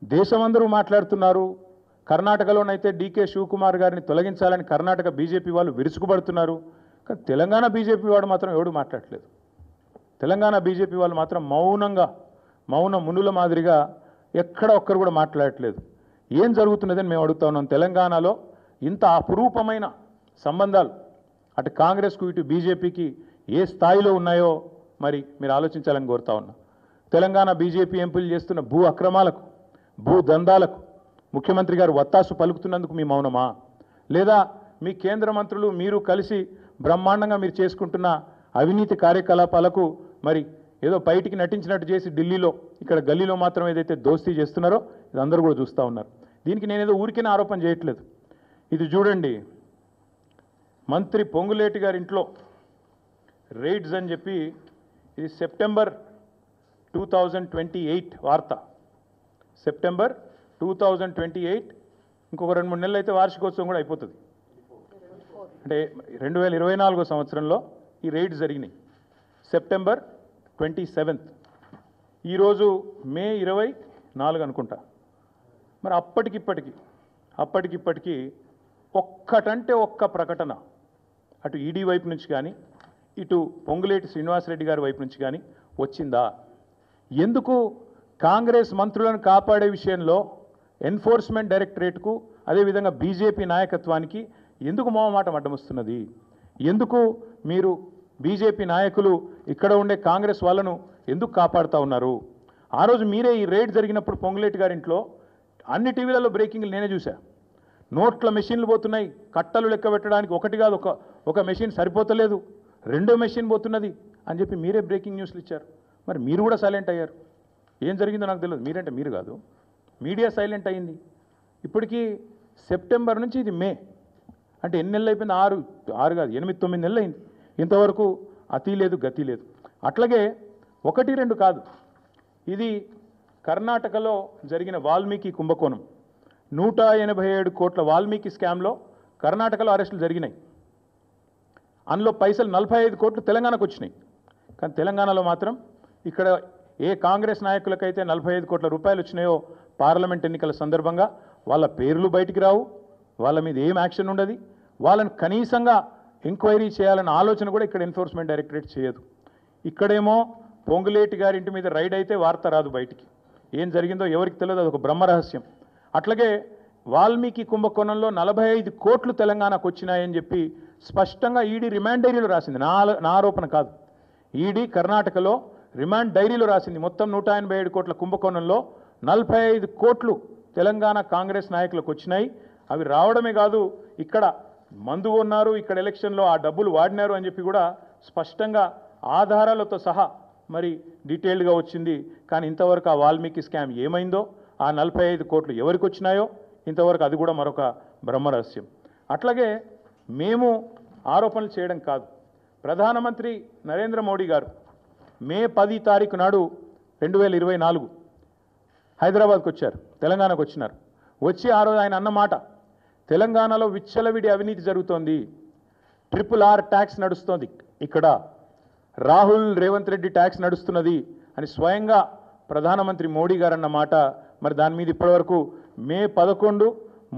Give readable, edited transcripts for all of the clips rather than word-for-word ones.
దేశమందరూ మాట్లాడుతున్నారు. కర్ణాటకలోనైతే డీకే శివకుమార్ గారిని తొలగించాలని కర్ణాటక బీజేపీ వాళ్ళు విరుచుకుపడుతున్నారు. కానీ తెలంగాణ బీజేపీ వాడు మాత్రం ఎవడు మాట్లాడట్లేదు. తెలంగాణ బీజేపీ వాళ్ళు మాత్రం మౌన మునుల మాదిరిగా ఎక్కడ ఒక్కరు కూడా మాట్లాడట్లేదు. ఏం జరుగుతున్నదని మేము అడుగుతా ఉన్నాం. తెలంగాణలో ఇంత అపురూపమైన సంబంధాలు అటు కాంగ్రెస్కు ఇటు బీజేపీకి ఏ స్థాయిలో ఉన్నాయో మరి మీరు ఆలోచించాలని కోరుతా ఉన్నా. తెలంగాణ బీజేపీ ఎంపీలు చేస్తున్న భూ అక్రమాలకు, భూ దందాలకు ముఖ్యమంత్రి గారు వత్తాసు పలుకుతున్నందుకు మీ మౌనమా? లేదా మీ కేంద్ర మంత్రులు మీరు కలిసి బ్రహ్మాండంగా మీరు చేసుకుంటున్న అవినీతి కార్యకలాపాలకు మరి ఏదో బయటికి నటించినట్టు చేసి ఢిల్లీలో ఇక్కడ గల్లీలో మాత్రం ఏదైతే దోస్తీ చేస్తున్నారో ఇది అందరూ కూడా చూస్తూ ఉన్నారు. దీనికి నేనేదో ఊరికే ఆరోపణ చేయట్లేదు. ఇది చూడండి, మంత్రి పొంగులేటి గారి ఇంట్లో రైడ్స్ అని చెప్పి ఇది సెప్టెంబర్ 2028 వార్త. సెప్టెంబర్ 2028, ఇంకొక 2-3 నెలలు అయితే వార్షికోత్సవం కూడా అయిపోతుంది. అంటే 2024 సంవత్సరంలో ఈ రైడ్ జరిగినాయి. సెప్టెంబర్ 27, ఈరోజు మే 24 అనుకుంటా. మరి అప్పటికిప్పటికి ఒక్కటంటే ఒక్క ప్రకటన అటు ఈడీ వైపు నుంచి కానీ ఇటు పొంగులేటి శ్రీనివాసరెడ్డి గారి వైపు నుంచి కానీ వచ్చిందా? ఎందుకు కాంగ్రెస్ మంత్రులను కాపాడే విషయంలో ఎన్ఫోర్స్మెంట్ డైరెక్టరేట్కు అదేవిధంగా బీజేపీ నాయకత్వానికి ఎందుకు మొహమాటం అడ్డమొస్తున్నది? ఎందుకు మీరు బీజేపీ నాయకులు ఇక్కడ ఉండే కాంగ్రెస్ వాళ్ళను ఎందుకు కాపాడుతూ ఉన్నారు? ఆ రోజు మీరే ఈ రైడ్ జరిగినప్పుడు పొంగులేటి గారి ఇంట్లో అన్ని టీవీలలో బ్రేకింగ్లు నేనే చూసా. నోట్ల మెషిన్లు పోతున్నాయి, కట్టలు లెక్క పెట్టడానికి ఒకటి కాదు ఒక మెషిన్ సరిపోతలేదు, 2వ మెషిన్ పోతున్నది అని చెప్పి మీరే బ్రేకింగ్ న్యూస్లు ఇచ్చారు. మరి మీరు కూడా సైలెంట్ అయ్యారు. ఏం జరిగిందో నాకు తెలియదు. మీరంటే మీరు కాదు, మీడియా సైలెంట్ అయింది. ఇప్పటికీ సెప్టెంబర్ నుంచి ఇది మే అంటే ఎన్ని నెలలు అయిపోయింది? 6 కాదు 8-9 నెలలు అయింది. ఇంతవరకు అతి లేదు గతి లేదు. అట్లాగే 1-2 కాదు, ఇది కర్ణాటకలో జరిగిన వాల్మీకి కుంభకోణం. 187 కోట్ల వాల్మీకి స్కామ్లో కర్ణాటకలో అరెస్టులు జరిగినాయి. అందులో పైసలు 45 కోట్లు తెలంగాణకు వచ్చినాయి. కానీ తెలంగాణలో మాత్రం ఇక్కడ ఏ కాంగ్రెస్ నాయకులకైతే 45 కోట్ల రూపాయలు వచ్చినాయో పార్లమెంట్ ఎన్నికల సందర్భంగా వాళ్ళ పేర్లు బయటికి రావు, వాళ్ళ మీద ఏం యాక్షన్ ఉండదు, వాళ్ళని కనీసంగా ఎంక్వైరీ చేయాలన్న ఆలోచన కూడా ఇక్కడ ఎన్ఫోర్స్మెంట్ డైరెక్టరేట్ చేయదు. ఇక్కడేమో పొంగులేటి గారి ఇంటి మీద రైడ్ అయితే వార్త రాదు బయటికి. ఏం జరిగిందో ఎవరికి తెలియదు, అదొక బ్రహ్మరహస్యం. అట్లాగే వాల్మీకి కుంభకోణంలో 45 కోట్లు తెలంగాణకు వచ్చినాయని చెప్పి స్పష్టంగా ఈడీ రిమాండ్ డైరీలో రాసింది. నా ఆరోపణ కాదు. ఈడీ కర్ణాటకలో రిమాండ్ డైరీలో రాసింది. మొత్తం 187 కోట్ల కుంభకోణంలో 45 కోట్లు తెలంగాణ కాంగ్రెస్ నాయకులకు వచ్చినాయి. అవి రావడమే కాదు, ఇక్కడ మందు ఉన్నారు, ఇక్కడ ఎలక్షన్లో ఆ డబ్బులు వాడినారు అని చెప్పి కూడా స్పష్టంగా ఆధారాలతో సహా మరి డీటెయిల్డ్గా వచ్చింది. కానీ ఇంతవరకు ఆ వాల్మీకి స్కామ్ ఏమైందో, ఆ 45 కోట్లు ఎవరికి వచ్చినాయో ఇంతవరకు అది కూడా మరొక బ్రహ్మరహస్యం. అట్లాగే మేము ఆరోపణలు చేయడం కాదు, ప్రధానమంత్రి నరేంద్ర మోడీ గారు మే 10 తారీఖు నాడు 2024 హైదరాబాద్కు వచ్చారు, తెలంగాణకు వచ్చినారు. వచ్చి ఆ రోజు ఆయన అన్నమాట, తెలంగాణలో విచ్చలవిడి అవినీతి జరుగుతోంది, RRR ట్యాక్స్ నడుస్తోంది, ఇక్కడ రాహుల్ రేవంత్ రెడ్డి ట్యాక్స్ నడుస్తున్నది అని స్వయంగా ప్రధానమంత్రి మోడీ గారు అన్నమాట. మరి దాని మీద ఇప్పటివరకు మే 11,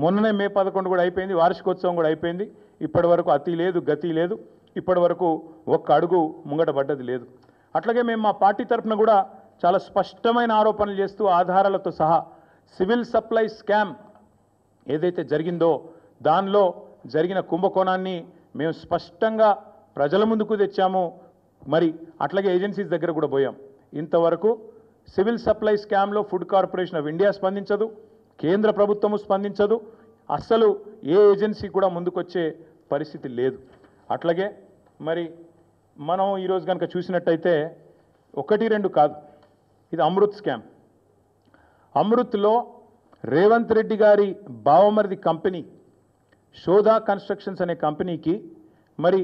మొన్ననే మే 11 కూడా అయిపోయింది, వార్షికోత్సవం కూడా అయిపోయింది. ఇప్పటి వరకు అతి లేదు గతి లేదు, ఇప్పటి వరకు ఒక్క అడుగు ముంగట పడ్డది లేదు. అట్లాగే మేము మా పార్టీ తరఫున కూడా చాలా స్పష్టమైన ఆరోపణలు చేస్తూ ఆధారాలతో సహా సివిల్ సప్లై స్కామ్ ఏదైతే జరిగిందో దానిలో జరిగిన కుంభకోణాన్ని మేము స్పష్టంగా ప్రజల ముందుకు తెచ్చాము. మరి అట్లాగే ఏజెన్సీస్ దగ్గర కూడా పోయాం. ఇంతవరకు సివిల్ సప్లై స్కామ్లో ఫుడ్ కార్పొరేషన్ ఆఫ్ ఇండియా స్పందించదు, కేంద్ర ప్రభుత్వము స్పందించదు, అస్సలు ఏ ఏజెన్సీ కూడా ముందుకొచ్చే పరిస్థితి లేదు. అట్లాగే మరి మనం ఈరోజు కనుక చూసినట్టయితే 1-2 కాదు, ఇది అమృత్ స్కామ్. అమృత్లో రేవంత్ రెడ్డి గారి బావమరిది కంపెనీ శోధా కన్స్ట్రక్షన్స్ అనే కంపెనీకి మరి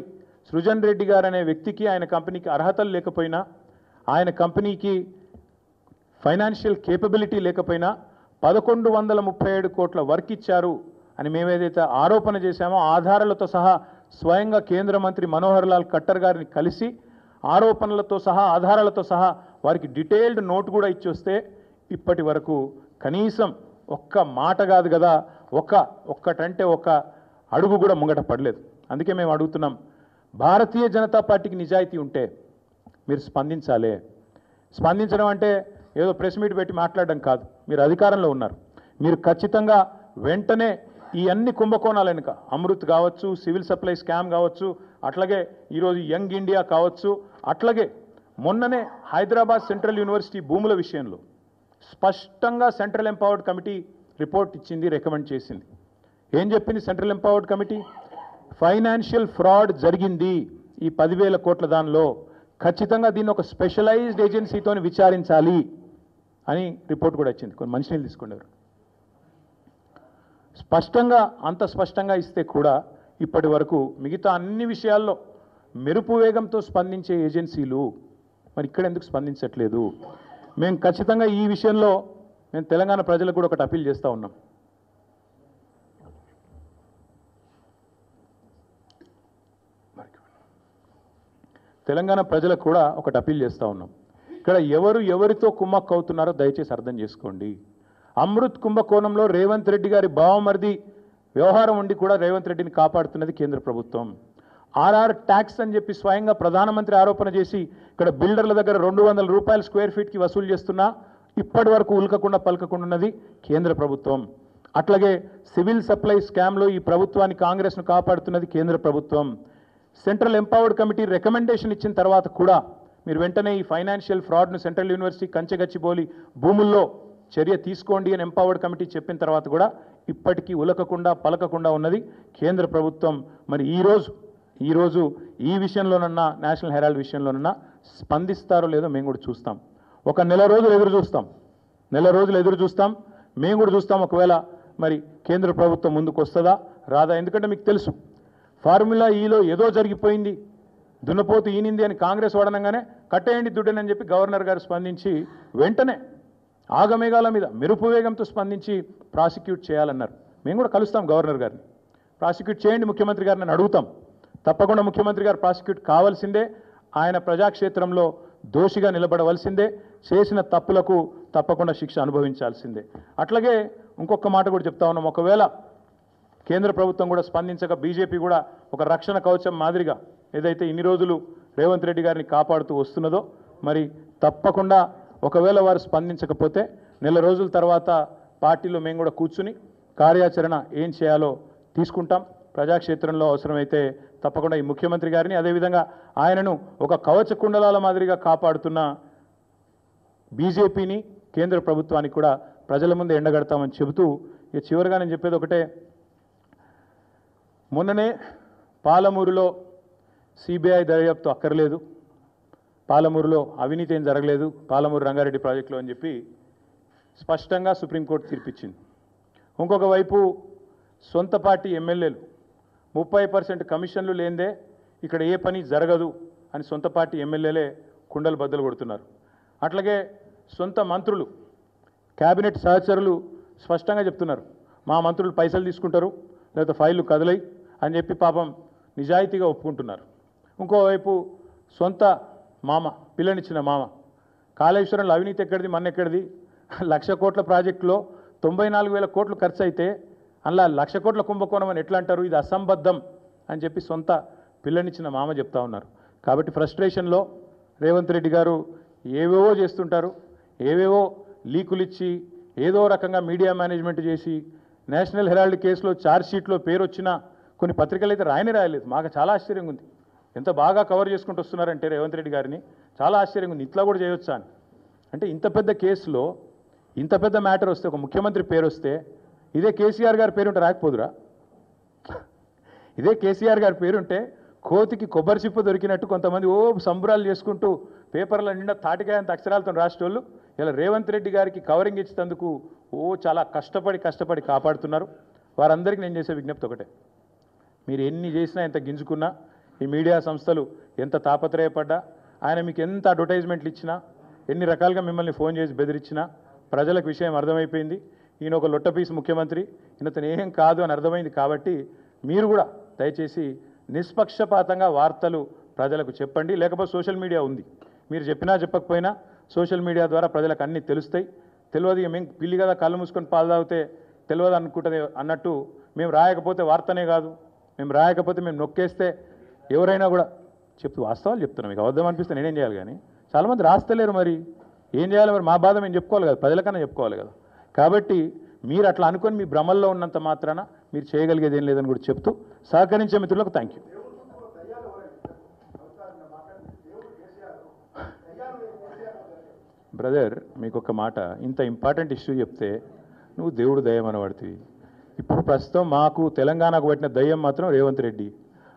సృజన్ రెడ్డి గారు అనే వ్యక్తికి ఆయన కంపెనీకి అర్హతలు లేకపోయినా, ఆయన కంపెనీకి ఫైనాన్షియల్ కేపబిలిటీ లేకపోయినా 1137 కోట్ల వర్క్ ఇచ్చారు అని మేమేదైతే ఆరోపణ చేశామో ఆధారాలతో సహా స్వయంగా కేంద్ర మంత్రి మనోహర్ లాల్ ఖట్టర్ గారిని కలిసి ఆరోపణలతో సహా ఆధారాలతో సహా వారికి డీటెయిల్డ్ నోట్ కూడా ఇచ్చి వస్తే ఇప్పటి వరకు కనీసం ఒక్క మాట కాదు కదా, ఒక్కటంటే ఒక్క అడుగు కూడా ముంగట పడలేదు. అందుకే మేము అడుగుతున్నాం, భారతీయ జనతా పార్టీకి నిజాయితీ ఉంటే మీరు స్పందించాలి. స్పందించడం అంటే ఏదో ప్రెస్ మీట్ పెట్టి మాట్లాడడం కాదు. మీరు అధికారంలో ఉన్నారు. మీరు ఖచ్చితంగా వెంటనే ఈ అన్ని కుంభకోణాలు వెనుక అమృత్ కావచ్చు, సివిల్ సప్లై స్కామ్ కావచ్చు, అట్లాగే ఈరోజు యంగ్ ఇండియా కావచ్చు, అట్లాగే మొన్ననే హైదరాబాద్ సెంట్రల్ యూనివర్సిటీ భూముల విషయంలో స్పష్టంగా సెంట్రల్ ఎంపవర్డ్ కమిటీ రిపోర్ట్ ఇచ్చింది, రికమెండ్ చేసింది. ఏం చెప్పింది central empowered committee? Financial fraud జరిగింది ఈ 10,000 కోట్ల దానిలో, ఖచ్చితంగా దీన్ని ఒక స్పెషలైజ్డ్ ఏజెన్సీతో విచారించాలి అని రిపోర్ట్ కూడా వచ్చింది. కొన్ని మంచినీళ్ళు తీసుకునేవారు. స్పష్టంగా అంత స్పష్టంగా ఇస్తే కూడా ఇప్పటి వరకు మిగతా అన్ని విషయాల్లో మెరుపు వేగంతో స్పందించే ఏజెన్సీలు మరి ఇక్కడ ఎందుకు స్పందించట్లేదు? మేము ఖచ్చితంగా ఈ విషయంలో మేము తెలంగాణ ప్రజలకు కూడా ఒకటి అప్పీల్ చేస్తూ ఉన్నాం. తెలంగాణ ప్రజలకు కూడా ఒకటి అప్పీల్ చేస్తూ ఉన్నాం. ఇక్కడ ఎవరితో కుమ్మక్కు అవుతున్నారో దయచేసి అర్థం చేసుకోండి. అమృత్ కుంభకోణంలో రేవంత్ రెడ్డి గారి బావమరిది వ్యవహారం ఉండి కూడా రేవంత్ రెడ్డిని కాపాడుతున్నది కేంద్ర ప్రభుత్వం. ఆర్ఆర్ ట్యాక్స్ అని చెప్పి స్వయంగా ప్రధానమంత్రి ఆరోపణ చేసి ఇక్కడ బిల్డర్ల దగ్గర 200 రూపాయలు స్క్వేర్ ఫీట్కి వసూలు చేస్తున్నా ఇప్పటి వరకు ఉల్కకుండా పలకకుండా ఉన్నది కేంద్ర ప్రభుత్వం. అట్లాగే సివిల్ సప్లై స్కామ్లో ఈ ప్రభుత్వాన్ని కాంగ్రెస్ను కాపాడుతున్నది కేంద్ర ప్రభుత్వం. సెంట్రల్ ఎంపవర్డ్ కమిటీ రికమెండేషన్ ఇచ్చిన తర్వాత కూడా మీరు వెంటనే ఈ ఫైనాన్షియల్ ఫ్రాడ్ను సెంట్రల్ యూనివర్సిటీ కంచెగచ్చిబౌలి భూముల్లో చర్య తీసుకోండి అని ఎంపవర్డ్ కమిటీ చెప్పిన తర్వాత కూడా ఇప్పటికీ ఉలకకుండా పలకకుండా ఉన్నది కేంద్ర ప్రభుత్వం. మరి ఈరోజు ఈ విషయంలోనన్నా నేషనల్ హెరాల్డ్ విషయంలోనన్నా స్పందిస్తారో లేదో మేము కూడా చూస్తాం. ఒక నెల రోజులు ఎదురు చూస్తాం. మేము కూడా చూస్తాం ఒకవేళ మరి కేంద్ర ప్రభుత్వం ముందుకు వస్తుందా రాదా. ఎందుకంటే మీకు తెలుసు ఫార్ములా ఈలో ఏదో జరిగిపోయింది, దున్నపోతు ఈనింది అని కాంగ్రెస్ వాడనంగానే కట్టేయండి దుడ్డని చెప్పి గవర్నర్ గారు స్పందించి వెంటనే ఆగమేఘాల మీద మెరుపు వేగంతో స్పందించి ప్రాసిక్యూట్ చేయాలన్నారు. మేము కూడా కలుస్తాం గవర్నర్ గారిని, ప్రాసిక్యూట్ చేయండి ముఖ్యమంత్రి గారిని అని అడుగుతాం. తప్పకుండా ముఖ్యమంత్రి గారు ప్రాసిక్యూట్ కావాల్సిందే, ఆయన ప్రజాక్షేత్రంలో దోషిగా నిలబడవలసిందే, చేసిన తప్పులకు తప్పకుండా శిక్ష అనుభవించాల్సిందే. అట్లాగే ఇంకొక మాట కూడా చెప్తా ఉన్నాం, ఒకవేళ కేంద్ర ప్రభుత్వం కూడా స్పందించక బీజేపీ కూడా ఒక రక్షణ కవచం మాదిరిగా ఏదైతే ఇన్ని రోజులు రేవంత్ రెడ్డి గారిని కాపాడుతూ వస్తున్నదో మరి తప్పకుండా ఒకవేళ వారు స్పందించకపోతే నెల రోజుల తర్వాత పార్టీలో మేము కూడా కూర్చుని కార్యాచరణ ఏం చేయాలో తీసుకుంటాం. ప్రజాక్షేత్రంలో అవసరమైతే తప్పకుండా ఈ ముఖ్యమంత్రి గారిని అదేవిధంగా ఆయనను ఒక కవచ కుండలాల మాదిరిగా కాపాడుతున్న బీజేపీని కేంద్ర ప్రభుత్వానికి కూడా ప్రజల ముందు ఎండగడతామని చెబుతూ ఇక చివరిగా నేను చెప్పేది ఒకటే, మొన్ననే పాలమూరులో సిబిఐ దర్యాప్తు అక్కర్లేదు, పాలమూరులో అవినీతి ఏం జరగలేదు పాలమూరు రంగారెడ్డి ప్రాజెక్టులో అని చెప్పి స్పష్టంగా సుప్రీంకోర్టు తీర్పిచ్చింది. ఇంకొక వైపు సొంత పార్టీ ఎమ్మెల్యేలు 30% కమిషన్లు లేనిదే ఇక్కడ ఏ పని జరగదు అని సొంత పార్టీ ఎమ్మెల్యేలే కుండలు బద్దలు కొడుతున్నారు. అట్లాగే సొంత మంత్రులు క్యాబినెట్ సహచరులు స్పష్టంగా చెప్తున్నారు, మా మంత్రులు పైసలు తీసుకుంటారు లేకపోతే ఫైళ్ళు కదలై అని చెప్పి పాపం నిజాయితీగా ఒప్పుకుంటున్నారు. ఇంకోవైపు సొంత మామ, పిల్లనిచ్చిన మామ, కాళేశ్వరంలో అవినీతి ఎక్కడిది మన్నెక్కడిది, 1,00,000 కోట్ల ప్రాజెక్టులో 94,000 కోట్లు ఖర్చు అయితే అలా 1,00,000 కోట్ల కుంభకోణం అని ఎట్లా అంటారు, ఇది అసంబద్ధం అని చెప్పి సొంత పిల్లనిచ్చిన మామ చెప్తా ఉన్నారు. కాబట్టి ఫ్రస్ట్రేషన్లో రేవంత్ రెడ్డి గారు ఏవేవో చేస్తుంటారు, ఏవేవో లీకులు ఇచ్చి ఏదో రకంగా మీడియా మేనేజ్మెంట్ చేసి నేషనల్ హెరాల్డ్ కేసులో ఛార్జ్షీట్లో పేరు వచ్చిన కొన్ని పత్రికలు అయితే రాయలేదు. మాకు చాలా ఆశ్చర్యంగా ఉంది, ఎంత బాగా కవర్ చేసుకుంటూ వస్తున్నారంటే రేవంత్ రెడ్డి గారిని చాలా ఆశ్చర్యంగా ఉంది, ఇట్లా కూడా చేయొచ్చా అని. అంటే ఇంత పెద్ద కేసులో ఇంత పెద్ద మ్యాటర్ వస్తే ఒక ముఖ్యమంత్రి పేరు వస్తే ఇదే కేసీఆర్ గారి పేరుంటే రాకపోదురా? ఇదే కేసీఆర్ గారి పేరుంటే కోతికి కొబ్బరి చిప్ప దొరికినట్టు కొంతమంది సంబరాలు చేసుకుంటూ పేపర్ల నిండా తాటికాయంత అక్షరాలతో రాసేటోళ్ళు ఇలా రేవంత్ రెడ్డి గారికి కవరింగ్ ఇచ్చేందుకు చాలా కష్టపడి కాపాడుతున్నారు. వారందరికీ నేను చేసే విజ్ఞప్తి ఒకటే, మీరు ఎన్ని చేసినా ఎంత గింజుకున్నా ఈ మీడియా సంస్థలు ఎంత తాపత్రయపడ్డా ఆయన మీకు ఎంత అడ్వర్టైజ్మెంట్లు ఇచ్చినా ఎన్ని రకాలుగా మిమ్మల్ని ఫోన్ చేసి బెదిరించినా ప్రజలకు విషయం అర్థమైపోయింది. ఈయన ఒక లొట్టపీసు ముఖ్యమంత్రి, ఈయనతను ఏం కాదు అని అర్థమైంది. కాబట్టి మీరు కూడా దయచేసి నిష్పక్షపాతంగా వార్తలు ప్రజలకు చెప్పండి. లేకపోతే సోషల్ మీడియా ఉంది, మీరు చెప్పినా చెప్పకపోయినా సోషల్ మీడియా ద్వారా ప్రజలకు అన్నీ తెలుస్తాయి. తెలియదు, ఇక మేము పిల్లి కదా కళ్ళు మూసుకొని పాలు తాగితే తెలియదు అనుకుంటుంది అన్నట్టు మేము రాయకపోతే వార్తనే కాదు, మేము రాయకపోతే మేము నొక్కేస్తే ఎవరైనా కూడా వాస్తవాలు చెప్తున్నాం. మీకు అబద్ధం అనిపిస్తే నేనేం చేయాలి? కానీ చాలామంది రాస్తలేరు, మరి ఏం చేయాలి? మరి మా బాధ మేము చెప్పుకోవాలి కదా, ప్రజలకన్నా చెప్పుకోవాలి కదా. కాబట్టి మీరు అట్లా అనుకొని మీ భ్రమల్లో ఉన్నంత మాత్రాన మీరు చేయగలిగేది ఏం లేదని కూడా చెప్తూ సహకరించే మిత్రులకు థ్యాంక్ యూ. బ్రదర్, మీకు ఒక మాట, ఇంత ఇంపార్టెంట్ ఇష్యూ చెప్తే నువ్వు దేవుడు దయ్యం అనబడుతుంది. ఇప్పుడు ప్రస్తుతం మాకు తెలంగాణకు పట్టిన దయ్యం మాత్రం రేవంత్ రెడ్డి.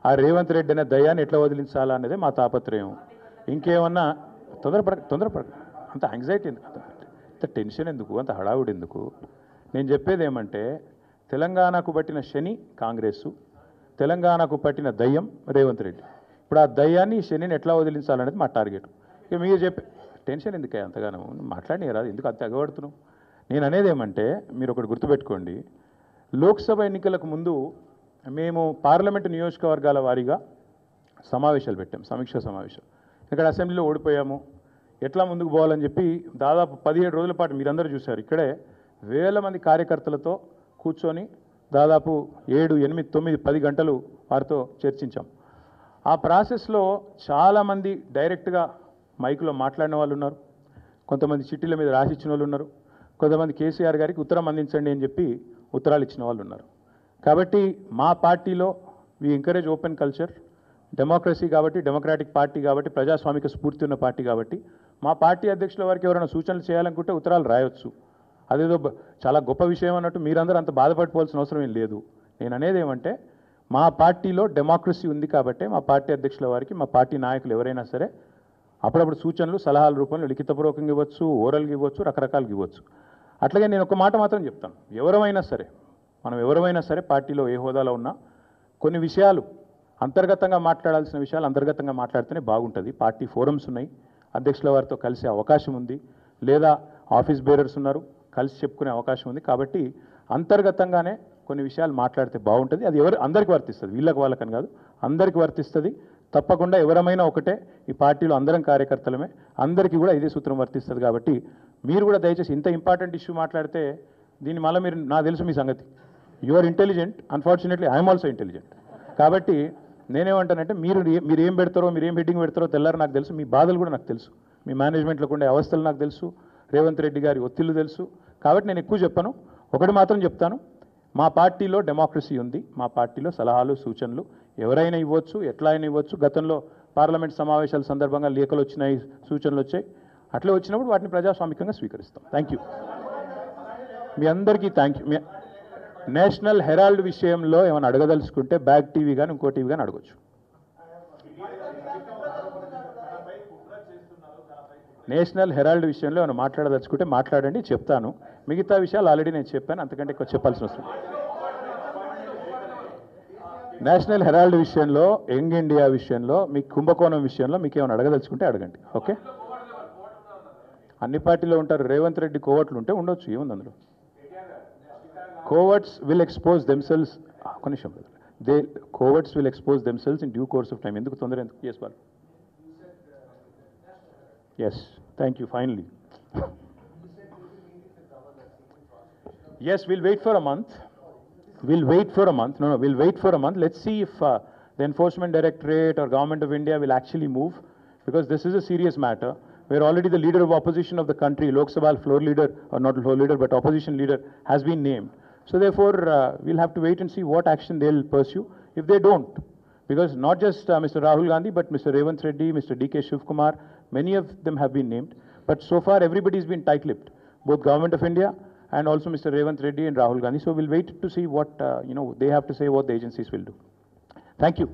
ఆ రేవంత్ రెడ్డి అనే దయ్యాన్ని ఎట్లా వదిలించాలా అనేది మా తాపత్రయం. ఇంకేమన్నా తొందరపడ అంత యాంగ్జైటీ ఎందుకు, అంత టెన్షన్ ఎందుకు, అంత హడావుడు ఎందుకు? నేను చెప్పేది ఏమంటే తెలంగాణకు పట్టిన శని కాంగ్రెసు, తెలంగాణకు పట్టిన దయ్యం రేవంత్ రెడ్డి. ఇప్పుడు ఆ దయ్యాన్ని శనిని ఎట్లా వదిలించాలనేది మా టార్గెట్. ఇక మీరు చెప్పే టెన్షన్ ఎందుకే అంతగానో మాట్లాడి రాదు, ఎందుకు అంత ఎగబడుతున్నావు? నేను అనేది ఏమంటే మీరు ఒకటి గుర్తుపెట్టుకోండి, లోక్సభ ఎన్నికలకు ముందు మేము పార్లమెంటు నియోజకవర్గాల వారీగా సమావేశాలు పెట్టాం, సమీక్షా సమావేశం. ఇక్కడ అసెంబ్లీలో ఓడిపోయాము, ఎట్లా ముందుకు పోవాలని చెప్పి దాదాపు 17 రోజుల పాటు మీరందరూ చూశారు. ఇక్కడే వేల మంది కార్యకర్తలతో కూర్చొని దాదాపు 7, 8, 9, 10 గంటలు వారితో చర్చించాం. ఆ ప్రాసెస్లో చాలామంది డైరెక్ట్గా మైకులో మాట్లాడిన వాళ్ళు ఉన్నారు, కొంతమంది చిట్టీల మీద రాసిచ్చిన వాళ్ళు ఉన్నారు, కొంతమంది కేసీఆర్ గారికి ఉత్తరం అందించండి అని చెప్పి ఉత్తరాలు ఇచ్చిన వాళ్ళు ఉన్నారు. కాబట్టి మా పార్టీలో we encourage open culture, democracy కాబట్టి, డెమోక్రాటిక్ పార్టీ కాబట్టి, ప్రజాస్వామిక స్ఫూర్తి ఉన్న పార్టీ కాబట్టి మా పార్టీ అధ్యక్షుల వారికి ఎవరైనా సూచనలు చేయాలనుకుంటే ఉత్తరాలు రాయొచ్చు. అదేదో చాలా గొప్ప విషయం అన్నట్టు మీరందరూ అంత బాధపడిపోవాల్సిన అవసరం ఏం లేదు. నేను అనేది ఏమంటే మా పార్టీలో డెమోక్రసీ ఉంది కాబట్టి మా పార్టీ అధ్యక్షుల వారికి మా పార్టీ నాయకులు ఎవరైనా సరే అప్పుడప్పుడు సూచనలు సలహాల రూపంలో లిఖితపూర్వకంగా ఇవ్వచ్చు, ఓరల్గా ఇవ్వచ్చు, రకరకాలుగా ఇవ్వచ్చు. అట్లాగే నేను ఒక మాట మాత్రం చెప్తాను, మనం ఎవరైనా సరే పార్టీలో ఏ హోదాలో ఉన్నా కొన్ని విషయాలు అంతర్గతంగా మాట్లాడాల్సిన విషయాలు అంతర్గతంగా మాట్లాడితేనే బాగుంటుంది. పార్టీ ఫోరమ్స్ ఉన్నాయి, అధ్యక్షుల వారితో కలిసే అవకాశం ఉంది, లేదా ఆఫీస్ బేరర్స్ ఉన్నారు, కలిసి చెప్పుకునే అవకాశం ఉంది. కాబట్టి అంతర్గతంగానే కొన్ని విషయాలు మాట్లాడితే బాగుంటుంది. అది అందరికీ వర్తిస్తుంది, వీళ్ళకి వాళ్ళకని కాదు, అందరికీ వర్తిస్తుంది. తప్పకుండా ఎవరమైనా ఒకటే, ఈ పార్టీలో అందరం కార్యకర్తలమే, అందరికీ కూడా ఇదే సూత్రం వర్తిస్తుంది. కాబట్టి మీరు కూడా దయచేసి ఇంత ఇంపార్టెంట్ ఇష్యూ మాట్లాడితే దీన్ని మళ్ళీ మీరు, నాకు తెలుసు మీ సంగతి, you are intelligent, unfortunately I'm also intelligent. కాబట్టి నేనేమంటానంటే మీరు ఏం పెడతారో, మీరు ఏం హెడ్డింగ్ పెడతారో తెల్లారు నాకు తెలుసు, మీ బాధలు కూడా నాకు తెలుసు, మీ మేనేజ్మెంట్లో ఉండే అవస్థలు నాకు తెలుసు, రేవంత్ రెడ్డి గారి ఒత్తిళ్లు తెలుసు. కాబట్టి నేను ఎక్కువ చెప్పను, ఒకటి మాత్రం చెప్తాను, మా పార్టీలో డెమోక్రసీ ఉంది, మా పార్టీలో సలహాలు సూచనలు ఎవరైనా ఇవ్వచ్చు, ఎట్లా అయినా ఇవ్వచ్చు. గతంలో పార్లమెంట్ సమావేశాల సందర్భంగా లేఖలు వచ్చినాయి, సూచనలు వచ్చాయి, అట్లే వచ్చినప్పుడు వాటిని ప్రజాస్వామికంగా స్వీకరిస్తాం. థ్యాంక్ యూ, మీ అందరికీ థ్యాంక్ యూ. నేషనల్ హెరాల్డ్ విషయంలో ఏమైనా అడగదలుచుకుంటే బ్యాక్ టీవీ కానీ ఇంకో టీవీ కానీ అడగచ్చు. నేషనల్ హెరాల్డ్ విషయంలో ఏమైనా మాట్లాడదలుచుకుంటే మాట్లాడండి, చెప్తాను. మిగతా విషయాలు ఆల్రెడీ నేను చెప్పాను, అంతకంటే ఎక్కువ చెప్పాల్సిన అవసరం. నేషనల్ హెరాల్డ్ విషయంలో, యంగ్ ఇండియా విషయంలో, మీ కుంభకోణం విషయంలో మీకు ఏమైనా అడగదలుచుకుంటే అడగండి. ఓకే, అన్ని పార్టీలో ఉంటారు, రేవంత్ రెడ్డి కోవట్లు ఉంటే ఉండొచ్చు, ఏముంది అందులో. కోవర్ట్స్ విల్ ఎక్స్పోజ్ దెమ్సెల్స్, కొనిషం coverts will expose themselves in due course of time. ఎందుకు తొందర ఎందుకు? ఎస్ బాల్, yes, thank you, finally. Yes, we'll wait for a month. We'll wait for a month. No, we'll wait for a month. Let's see if the Enforcement Directorate or Government of India will actually move, because this is a serious matter. We're already the leader of opposition of the country, Lok Sabha floor leader, or not floor leader, but opposition leader has been named. So therefore, we'll have to wait and see what action they'll pursue. If they don't, because not just Mr. Rahul Gandhi, but Mr. Revanth Reddy, Mr. D.K. Shivkumar, many of them have been named. But so far, everybody's been tight-lipped, both Government of India and also Mr. Revanth Reddy and Rahul Gandhi. So we'll wait to see what they have to say, what the agencies will do. Thank you.